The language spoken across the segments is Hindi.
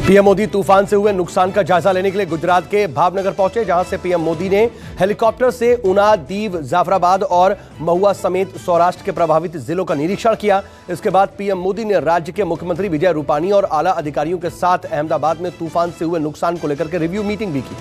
पीएम मोदी तूफान से हुए नुकसान का जायजा लेने के लिए गुजरात के भावनगर पहुंचे, जहां से पीएम मोदी ने हेलीकॉप्टर से ऊना, दीव, जाफराबाद और महुआ समेत सौराष्ट्र के प्रभावित जिलों का निरीक्षण किया। इसके बाद पीएम मोदी ने राज्य के मुख्यमंत्री विजय रूपाणी और आला अधिकारियों के साथ अहमदाबाद में तूफान से हुए नुकसान को लेकर के रिव्यू मीटिंग भी की।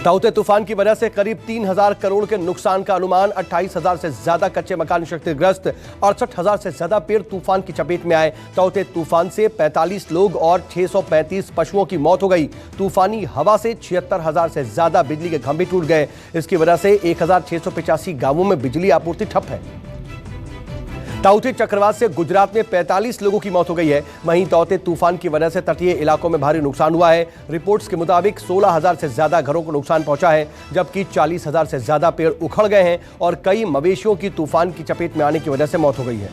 ताउते तूफान की वजह से करीब 3,000 करोड़ के नुकसान का अनुमान, 28,000 से ज्यादा कच्चे मकान क्षतिग्रस्त, 68,000 से ज्यादा पेड़ तूफान की चपेट में आए। ताउते तूफान से 45 लोग और 635 पशुओं की मौत हो गई। तूफानी हवा से 76,000 से ज्यादा बिजली के खंभे टूट गए। इसकी वजह से 1,685 गांवों में बिजली आपूर्ति ठप है। ताउते चक्रवात से गुजरात में 45 लोगों की मौत हो गई है। वहीं ताउते तूफान की वजह से तटीय इलाकों में भारी नुकसान हुआ है। रिपोर्ट्स के मुताबिक 16,000 से ज्यादा घरों को नुकसान पहुंचा है, जबकि 40,000 से ज्यादा पेड़ उखड़ गए हैं और कई मवेशियों की तूफान की चपेट में आने की वजह से मौत हो गई है।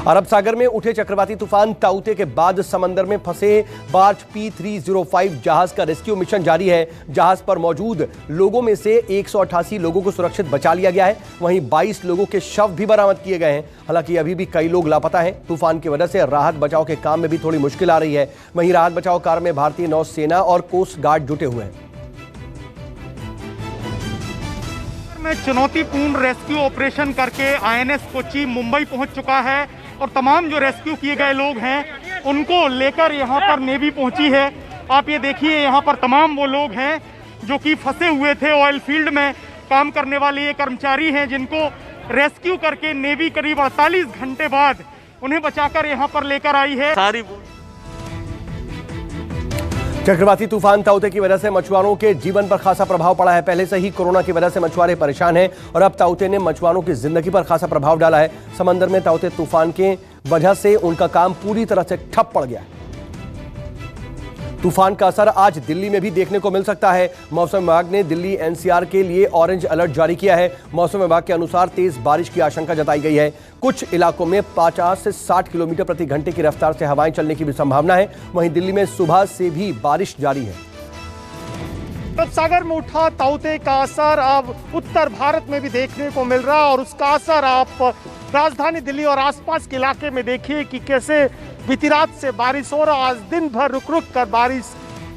अरब सागर में उठे चक्रवाती तूफान ताउते के बाद समंदर में फंसे बार्ज P305 जहाज का रेस्क्यू मिशन जारी है। जहाज पर मौजूद लोगों में से 188 लोगों को सुरक्षित बचा लिया गया है। वहीं 22 लोगों के शव भी बरामद किए गए हैं। हालांकि अभी भी कई लोग लापता हैं। तूफान की वजह से राहत बचाव के काम में भी थोड़ी मुश्किल आ रही है। वहीं राहत बचाव कार्य में भारतीय नौसेना और कोस्ट गार्ड जुटे हुए हैं। में चुनौतीपूर्ण रेस्क्यू ऑपरेशन करके INS कोच्चि मुंबई पहुंच चुका है और तमाम जो रेस्क्यू किए गए लोग हैं उनको लेकर यहां पर नेवी पहुंची है। आप ये देखिए, यहां पर तमाम वो लोग हैं जो कि फंसे हुए थे। ऑयल फील्ड में काम करने वाले ये कर्मचारी हैं जिनको रेस्क्यू करके नेवी करीब 48 घंटे बाद उन्हें बचाकर यहां पर लेकर आई है। चक्रवाती तूफान ताउते की वजह से मछुआरों के जीवन पर खासा प्रभाव पड़ा है। पहले से ही कोरोना की वजह से मछुआरे परेशान हैं और अब ताउते ने मछुआरों की जिंदगी पर खासा प्रभाव डाला है। समंदर में ताउते तूफान के वजह से उनका काम पूरी तरह से ठप पड़ गया है। तूफान का असर आज दिल्ली में भी देखने को मिल सकता है। मौसम विभाग ने दिल्ली NCR के लिए ऑरेंज अलर्ट जारी किया है। मौसम विभाग के अनुसार तेज बारिश की आशंका जताई गई है। कुछ इलाकों में 50 से 60 किलोमीटर प्रति घंटे की रफ्तार से हवाएं चलने की भी संभावना है। वहीं दिल्ली में सुबह से भी बारिश जारी है। अरब सागर में उठा ताउते का असर अब उत्तर भारत में भी देखने को मिल रहा है और उसका असर आप राजधानी दिल्ली और आसपास के इलाके में देखिए कि कैसे बीती रात से बारिश हो रहा। आज दिन भर रुक रुक कर बारिश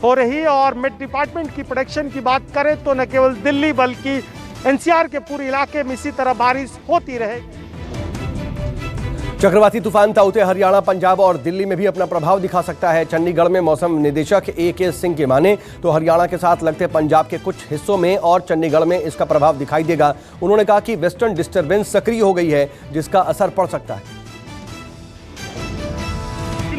हो रही है और मेट डिपार्टमेंट की प्रेडिक्शन की बात करें तो न केवल दिल्ली बल्कि NCR के पूरे इलाके में इसी तरह बारिश होती रहेगी। चक्रवाती तूफान ताउते हरियाणा, पंजाब और दिल्ली में भी अपना प्रभाव दिखा सकता है। चंडीगढ़ में मौसम निदेशक AK सिंह की माने तो हरियाणा के साथ लगते पंजाब के कुछ हिस्सों में और चंडीगढ़ में इसका प्रभाव दिखाई देगा। उन्होंने कहा कि वेस्टर्न डिस्टर्बेंस सक्रिय हो गई है, जिसका असर पड़ सकता है।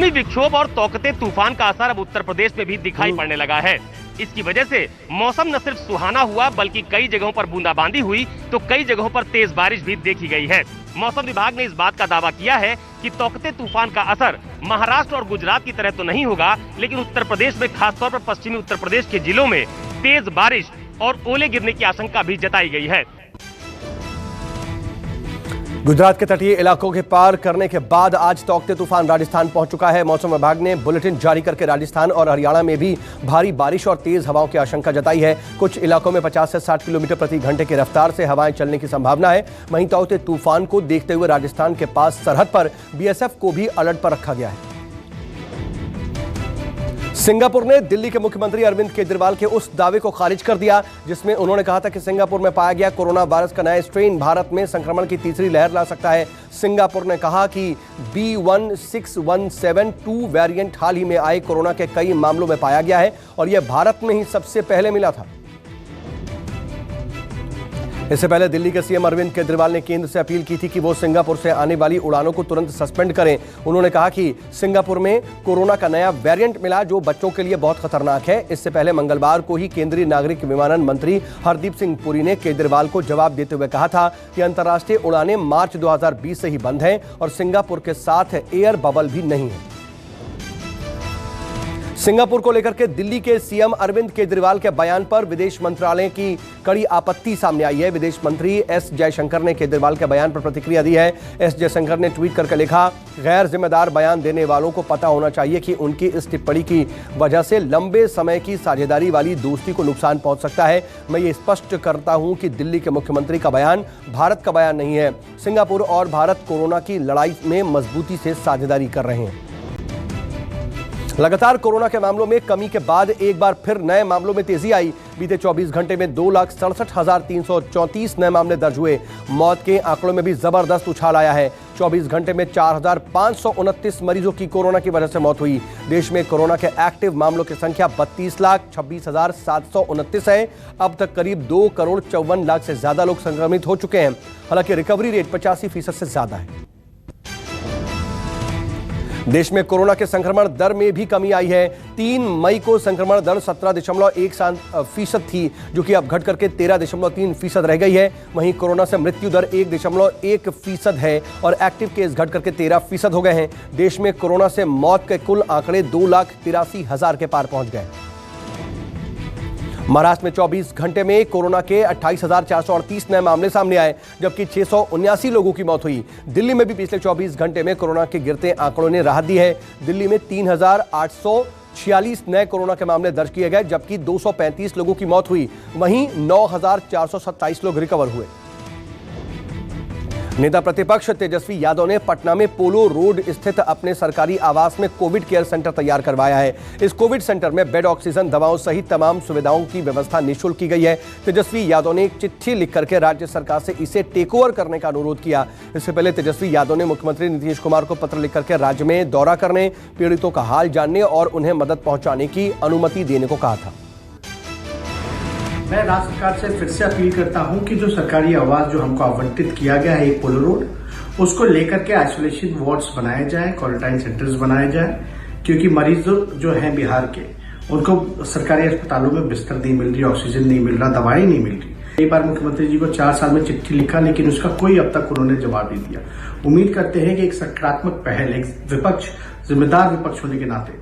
विक्षोभ और तौकते तूफान का असर अब उत्तर प्रदेश में भी दिखाई पड़ने लगा है। इसकी वजह से मौसम न सिर्फ सुहाना हुआ बल्कि कई जगहों पर बूंदाबांदी हुई तो कई जगहों पर तेज बारिश भी देखी गई है। मौसम विभाग ने इस बात का दावा किया है कि तौकते तूफान का असर महाराष्ट्र और गुजरात की तरह तो नहीं होगा, लेकिन उत्तर प्रदेश में खासतौर पर पश्चिमी उत्तर प्रदेश के जिलों में तेज बारिश और ओले गिरने की आशंका भी जताई गई है। गुजरात के तटीय इलाकों के पार करने के बाद आज तौकते तूफान राजस्थान पहुंच चुका है। मौसम विभाग ने बुलेटिन जारी करके राजस्थान और हरियाणा में भी भारी बारिश और तेज हवाओं की आशंका जताई है। कुछ इलाकों में 50 से 60 किलोमीटर प्रति घंटे की रफ्तार से हवाएं चलने की संभावना है। वहीं ताउते तूफान को देखते हुए राजस्थान के पास सरहद पर BSF को भी अलर्ट पर रखा गया है। सिंगापुर ने दिल्ली के मुख्यमंत्री अरविंद केजरीवाल के उस दावे को खारिज कर दिया जिसमें उन्होंने कहा था कि सिंगापुर में पाया गया कोरोना वायरस का नया स्ट्रेन भारत में संक्रमण की तीसरी लहर ला सकता है। सिंगापुर ने कहा कि B16172 वेरिएंट हाल ही में आए कोरोना के कई मामलों में पाया गया है और यह भारत में ही सबसे पहले मिला था। इससे पहले दिल्ली के CM अरविंद केजरीवाल ने केंद्र से अपील की थी कि वो सिंगापुर से आने वाली उड़ानों को तुरंत सस्पेंड करें। उन्होंने कहा कि सिंगापुर में कोरोना का नया वेरिएंट मिला जो बच्चों के लिए बहुत खतरनाक है। इससे पहले मंगलवार को ही केंद्रीय नागरिक विमानन मंत्री हरदीप सिंह पुरी ने केजरीवाल को जवाब देते हुए कहा था कि अंतर्राष्ट्रीय उड़ानें मार्च 2020 से ही बंद हैं और सिंगापुर के साथ एयर बबल भी नहीं है। सिंगापुर को लेकर के दिल्ली के CM अरविंद केजरीवाल के बयान पर विदेश मंत्रालय की कड़ी आपत्ति सामने आई है। विदेश मंत्री S जयशंकर ने केजरीवाल के बयान पर प्रतिक्रिया दी है। S जयशंकर ने ट्वीट करके लिखा, गैर जिम्मेदार बयान देने वालों को पता होना चाहिए कि उनकी इस टिप्पणी की वजह से लंबे समय की साझेदारी वाली दोस्ती को नुकसान पहुंच सकता है। मैं ये स्पष्ट करता हूं कि दिल्ली के मुख्यमंत्री का बयान भारत का बयान नहीं है। सिंगापुर और भारत कोरोना की लड़ाई में मजबूती से साझेदारी कर रहे हैं। लगातार कोरोना के मामलों में कमी के बाद एक बार फिर नए मामलों में तेजी आई। बीते 24 घंटे में 2,67,334 नए मामले दर्ज हुए। मौत के आंकड़ों में भी जबरदस्त उछाल आया है। 24 घंटे में 4,529 मरीजों की कोरोना की वजह से मौत हुई। देश में कोरोना के एक्टिव मामलों की संख्या 32,26,729 है। अब तक करीब 2,54,00,000 से ज्यादा लोग संक्रमित हो चुके हैं। हालांकि रिकवरी रेट 85% से ज्यादा है। देश में कोरोना के संक्रमण दर में भी कमी आई है। 3 मई को संक्रमण दर 17.1% थी, जो कि अब घट करके 13.3% रह गई है। वहीं कोरोना से मृत्यु दर 1.1% है और एक्टिव केस घट करके 13% हो गए हैं। देश में कोरोना से मौत के कुल आंकड़े 2,83,000 के पार पहुंच गए। महाराष्ट्र में 24 घंटे में कोरोना के 28,438 नए मामले सामने आए, जबकि 679 लोगों की मौत हुई। दिल्ली में भी पिछले 24 घंटे में कोरोना के गिरते आंकड़ों ने राहत दी है। दिल्ली में 3,846 नए कोरोना के मामले दर्ज किए गए, जबकि 235 लोगों की मौत हुई। वहीं 9,427 लोग रिकवर हुए। नेता प्रतिपक्ष तेजस्वी यादव ने पटना में पोलो रोड स्थित अपने सरकारी आवास में कोविड केयर सेंटर तैयार करवाया है। इस कोविड सेंटर में बेड, ऑक्सीजन, दवाओं सहित तमाम सुविधाओं की व्यवस्था निःशुल्क की गई है। तेजस्वी यादव ने एक चिट्ठी लिख करके राज्य सरकार से इसे टेक ओवर करने का अनुरोध किया। इससे पहले तेजस्वी यादव ने मुख्यमंत्री नीतीश कुमार को पत्र लिख करके राज्य में दौरा करने, पीड़ितों का हाल जानने और उन्हें मदद पहुंचाने की अनुमति देने को कहा था। मैं राज्य सरकार से फिर से अपील करता हूं कि जो सरकारी आवास जो हमको आवंटित किया गया है एक पोलो रोड, उसको लेकर के आइसोलेशन वार्ड्स बनाए जाए, क्वारंटाइन सेंटर्स बनाए जाए, क्योंकि मरीज जो हैं बिहार के, उनको सरकारी अस्पतालों में बिस्तर नहीं मिल रही, ऑक्सीजन नहीं मिल रहा, दवाई नहीं मिल रही। कई बार मुख्यमंत्री जी को 4 साल में चिट्ठी लिखा, लेकिन उसका कोई अब तक उन्होंने जवाब नहीं दिया। उम्मीद करते हैं कि एक सकारात्मक पहल, एक विपक्ष, जिम्मेदार विपक्ष होने के नाते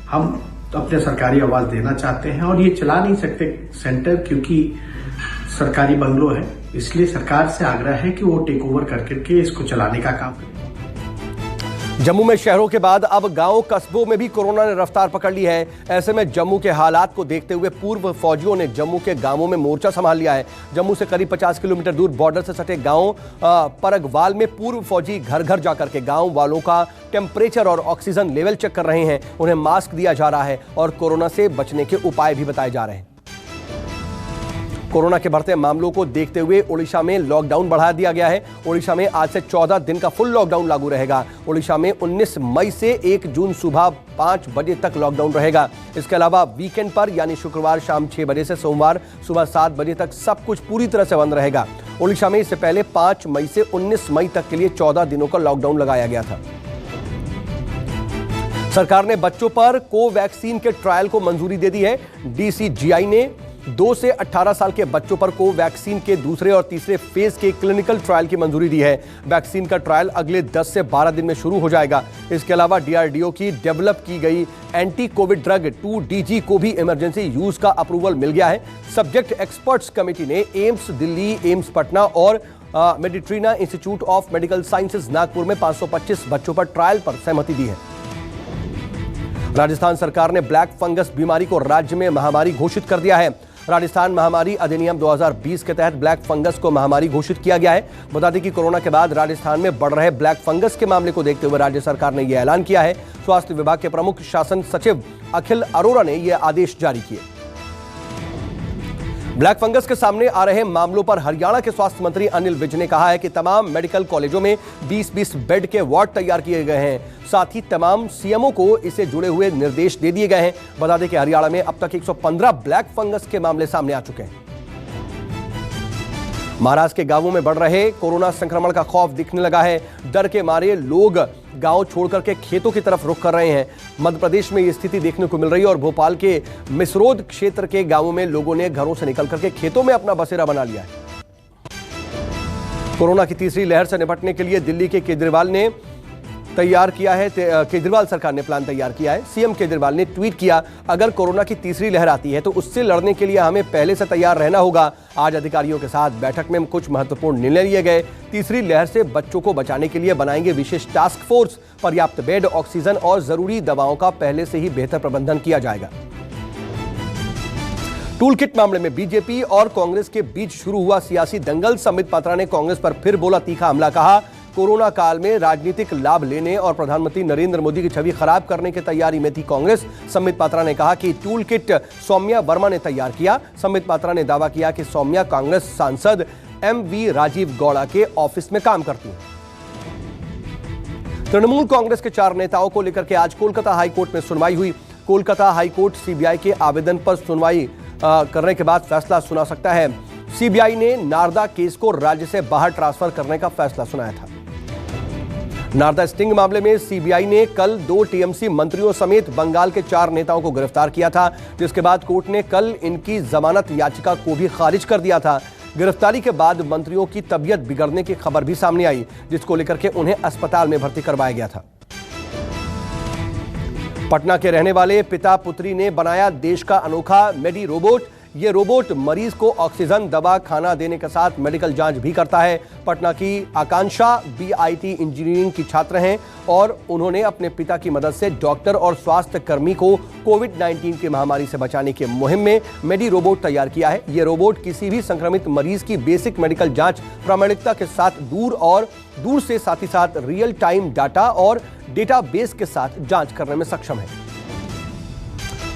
हम अपने सरकारी आवास देना चाहते हैं। और ये चला नहीं सकते सेंटर, क्योंकि सरकारी बंगलो है, इसलिए सरकार से आग्रह है कि वो टेक ओवर करके इसको चलाने का काम करें। जम्मू में शहरों के बाद अब गांव कस्बों में भी कोरोना ने रफ्तार पकड़ ली है। ऐसे में जम्मू के हालात को देखते हुए पूर्व फौजियों ने जम्मू के गांवों में मोर्चा संभाल लिया है। जम्मू से करीब 50 किलोमीटर दूर बॉर्डर से सटे गांव परगवाल में पूर्व फौजी घर घर जाकर के गांव वालों का टेम्परेचर और ऑक्सीजन लेवल चेक कर रहे हैं। उन्हें मास्क दिया जा रहा है और कोरोना से बचने के उपाय भी बताए जा रहे हैं। कोरोना के बढ़ते मामलों को देखते हुए ओडिशा में लॉकडाउन बढ़ा दिया गया है। ओडिशा में आज से 14 दिन का फुल लॉकडाउन लागू रहेगा। ओडिशा में 19 मई से 1 जून सुबह 5 बजे तक लॉकडाउन रहेगा। इसके अलावा वीकेंड पर यानी शुक्रवार शाम 6 बजे से सोमवार सुबह 7 बजे तक सब कुछ पूरी तरह से बंद रहेगा। ओडिशा में इससे पहले 5 मई से 19 मई तक के लिए 14 दिनों का लॉकडाउन लगाया गया था। सरकार ने बच्चों पर कोवैक्सीन के ट्रायल को मंजूरी दे दी है। डीसीजीआई ने 2 से 18 साल के बच्चों पर कोवैक्सीन के दूसरे और तीसरे फेज के क्लिनिकल ट्रायल की मंजूरी दी है। वैक्सीन का ट्रायल अगले 10 से 12 दिन में शुरू हो जाएगा। इसके अलावा डीआरडीओ की डेवलप की गई एंटी कोविड ड्रग 2DG को भी इमरजेंसी यूज का अप्रूवल मिल गया है। सब्जेक्ट एक्सपर्ट्स कमेटी ने एम्स दिल्ली, एम्स पटना और Meditrina institute of medical sciences Nagpur में 525 बच्चों पर ट्रायल पर सहमति दी है। राजस्थान सरकार ने ब्लैक फंगस बीमारी को राज्य में महामारी घोषित कर दिया है। राजस्थान महामारी अधिनियम 2020 के तहत ब्लैक फंगस को महामारी घोषित किया गया है। बता दें कि कोरोना के बाद राजस्थान में बढ़ रहे ब्लैक फंगस के मामले को देखते हुए राज्य सरकार ने यह ऐलान किया है। स्वास्थ्य विभाग के प्रमुख शासन सचिव अखिल अरोरा ने यह आदेश जारी किए। ब्लैक फंगस के सामने आ रहे मामलों पर हरियाणा के स्वास्थ्य मंत्री अनिल विज ने कहा है कि तमाम मेडिकल कॉलेजों में 20-20 बेड के वार्ड तैयार किए गए हैं। साथ ही तमाम सीएमओ को इससे जुड़े हुए निर्देश दे दिए गए हैं। बता दें कि हरियाणा में अब तक 115 ब्लैक फंगस के मामले सामने आ चुके हैं। महाराष्ट्र के गांवों में बढ़ रहे कोरोना संक्रमण का खौफ दिखने लगा है। डर के मारे लोग गांव छोड़कर के खेतों की तरफ रुख कर रहे हैं। मध्य प्रदेश में ये स्थिति देखने को मिल रही है और भोपाल के मिसरोद क्षेत्र के गांवों में लोगों ने घरों से निकलकर के खेतों में अपना बसेरा बना लिया है। कोरोना की तीसरी लहर से निपटने के लिए दिल्ली के केजरीवाल ने तैयार किया है। केजरीवाल सरकार ने प्लान तैयार किया है। सीएम केजरीवाल ने ट्वीट किया, अगर कोरोना की तीसरी लहर आती है तो उससे लड़ने के लिए हमें पहले से तैयार रहना होगा। आज अधिकारियों के साथ बैठक में कुछ महत्वपूर्ण निर्णय लिए गए। तीसरी लहर से बच्चों को बचाने के लिए बनाएंगे विशेष टास्क फोर्स। पर्याप्त बेड, ऑक्सीजन और जरूरी दवाओं का पहले से ही बेहतर प्रबंधन किया जाएगा। टूल किट मामले में बीजेपी और कांग्रेस के बीच शुरू हुआ सियासी दंगल। संबित पात्रा ने कांग्रेस पर फिर बोला तीखा हमला, कहा कोरोना काल में राजनीतिक लाभ लेने और प्रधानमंत्री नरेंद्र मोदी की छवि खराब करने की तैयारी में थी कांग्रेस। संबित पात्रा ने कहा कि टूल किट सौम्या वर्मा ने तैयार किया। संबित पात्रा ने दावा किया कि सौम्या कांग्रेस सांसद एमवी राजीव गौड़ा के ऑफिस में काम करती हैं। तृणमूल कांग्रेस के 4 नेताओं को लेकर के आज कोलकाता हाईकोर्ट में सुनवाई हुई। कोलकाता हाईकोर्ट सीबीआई के आवेदन पर सुनवाई करने के बाद फैसला सुना सकता है। सीबीआई ने नारदा केस को राज्य से बाहर ट्रांसफर करने का फैसला सुनाया था। नारदा स्टिंग मामले में सीबीआई ने कल 2 टीएमसी मंत्रियों समेत बंगाल के 4 नेताओं को गिरफ्तार किया था, जिसके बाद कोर्ट ने कल इनकी जमानत याचिका को भी खारिज कर दिया था। गिरफ्तारी के बाद मंत्रियों की तबीयत बिगड़ने की खबर भी सामने आई, जिसको लेकर के उन्हें अस्पताल में भर्ती करवाया गया था। पटना के रहने वाले पिता पुत्री ने बनाया देश का अनोखा मेडी रोबोट। ये रोबोट मरीज को ऑक्सीजन दवा खाना देने के साथ मेडिकल जांच भी करता है। पटना की आकांक्षा बीआईटी इंजीनियरिंग की छात्र हैं और उन्होंने अपने पिता की मदद से डॉक्टर और स्वास्थ्य कर्मी को कोविड-19 की महामारी से बचाने की मुहिम में मेडी रोबोट तैयार किया है। ये रोबोट किसी भी संक्रमित मरीज की बेसिक मेडिकल जांच प्रामाणिकता के साथ दूर से साथ ही साथ रियल टाइम डाटा और डेटाबेस के साथ जांच करने में सक्षम है।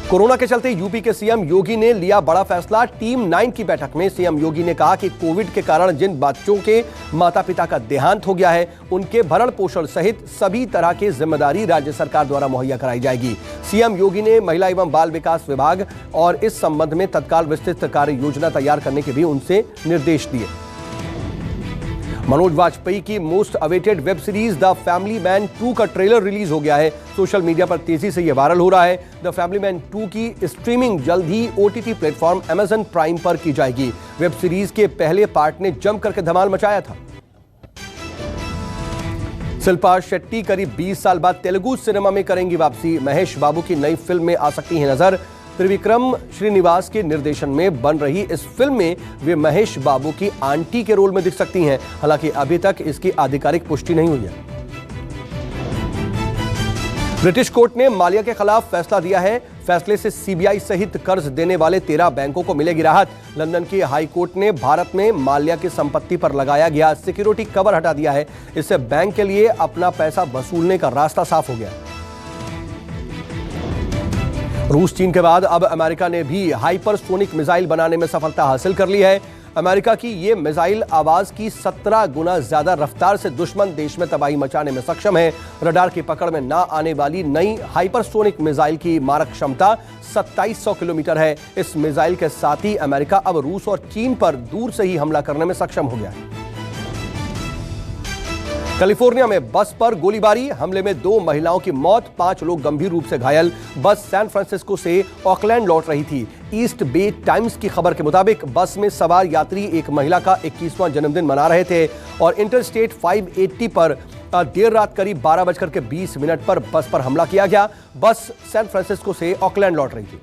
कोरोना के चलते यूपी के सीएम योगी ने लिया बड़ा फैसला। टीम 9 की बैठक में सीएम योगी ने कहा कि कोविड के कारण जिन बच्चों के माता पिता का देहांत हो गया है, उनके भरण पोषण सहित सभी तरह की जिम्मेदारी राज्य सरकार द्वारा मुहैया कराई जाएगी। सीएम योगी ने महिला एवं बाल विकास विभाग और इस संबंध में तत्काल विस्तृत कार्य योजना तैयार करने के भी उनसे निर्देश दिए। मनोज वाजपेयी की most awaited web series the family man 2 का ट्रेलर रिलीज हो गया है। सोशल मीडिया पर तेजी से यह वायरल हो रहा है। द फैमिली मैन 2 की स्ट्रीमिंग जल्द ही ओटीटी प्लेटफॉर्म अमेजन प्राइम पर की जाएगी। वेब सीरीज के पहले पार्ट ने जम करके धमाल मचाया था। शिल्पा शेट्टी करीब 20 साल बाद तेलुगु सिनेमा में करेंगी वापसी। महेश बाबू की नई फिल्म में आ सकती है नजर। त्रिविक्रम श्रीनिवास के निर्देशन में बन रही इस फिल्म में वे महेश बाबू की आंटी के रोल में दिख सकती हैं। हालांकि अभी तक इसकी आधिकारिक पुष्टि नहीं हुई है। ब्रिटिश कोर्ट ने माल्या के खिलाफ फैसला दिया है। फैसले से सीबीआई सहित कर्ज देने वाले 13 बैंकों को मिलेगी राहत। लंदन की हाई कोर्ट ने भारत में माल्या की संपत्ति पर लगाया गया सिक्योरिटी कवर हटा दिया है। इससे बैंक के लिए अपना पैसा वसूलने का रास्ता साफ हो गया। रूस चीन के बाद अब अमेरिका ने भी हाइपरसोनिक मिसाइल बनाने में सफलता हासिल कर ली है। अमेरिका की ये मिसाइल आवाज की 17 गुना ज्यादा रफ्तार से दुश्मन देश में तबाही मचाने में सक्षम है। रडार की पकड़ में ना आने वाली नई हाइपरसोनिक मिसाइल की मारक क्षमता 2700 किलोमीटर है। इस मिसाइल के साथ ही अमेरिका अब रूस और चीन पर दूर से ही हमला करने में सक्षम हो गया है। कैलिफोर्निया में बस पर गोलीबारी, हमले में 2 महिलाओं की मौत, 5 लोग गंभीर रूप से घायल। बस सैन फ्रांसिस्को से ऑकलैंड लौट रही थी। ईस्ट बे टाइम्स की खबर के मुताबिक बस में सवार यात्री एक महिला का 21वां जन्मदिन मना रहे थे और इंटरस्टेट 580 पर देर रात करीब 12:20 पर बस पर हमला किया गया। बस सैन फ्रांसिस्को से ऑकलैंड लौट रही थी।